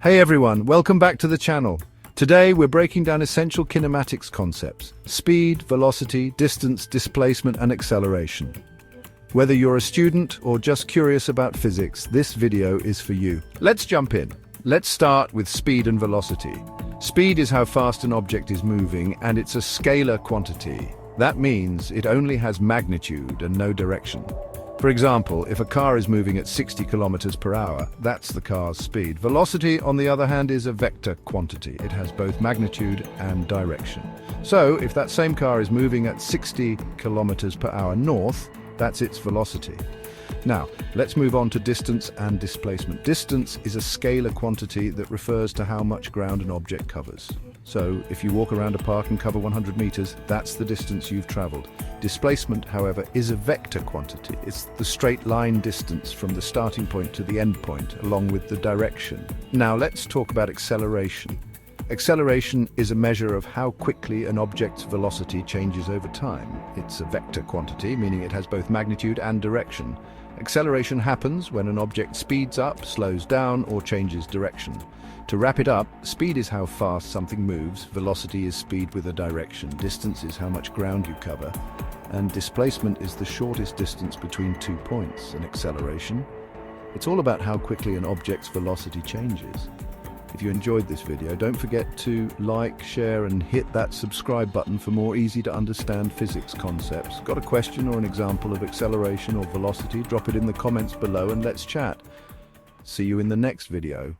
Hey everyone, welcome back to the channel. Today we're breaking down essential kinematics concepts: speed, velocity, distance, displacement, and acceleration. Whether you're a student or just curious about physics, this video is for you. Let's jump in. Let's start with speed and velocity. Speed is how fast an object is moving, and it's a scalar quantity. That means it only has magnitude and no direction. For example, if a car is moving at 60 kilometers per hour, that's the car's speed. Velocity, on the other hand, is a vector quantity. It has both magnitude and direction. So, if that same car is moving at 60 kilometers per hour north, that's its velocity. Now, let's move on to distance and displacement. Distance is a scalar quantity that refers to how much ground an object covers. So, if you walk around a park and cover 100 meters, that's the distance you've traveled. Displacement, however, is a vector quantity. It's the straight line distance from the starting point to the end point, along with the direction. Now, let's talk about acceleration. Acceleration is a measure of how quickly an object's velocity changes over time. It's a vector quantity, meaning it has both magnitude and direction. Acceleration happens when an object speeds up, slows down, or changes direction. To wrap it up, speed is how fast something moves, velocity is speed with a direction, distance is how much ground you cover, and displacement is the shortest distance between 2 points. And acceleration, it's all about how quickly an object's velocity changes. If you enjoyed this video, don't forget to like, share, and hit that subscribe button for more easy-to-understand physics concepts. Got a question or an example of acceleration or velocity? Drop it in the comments below and let's chat. See you in the next video.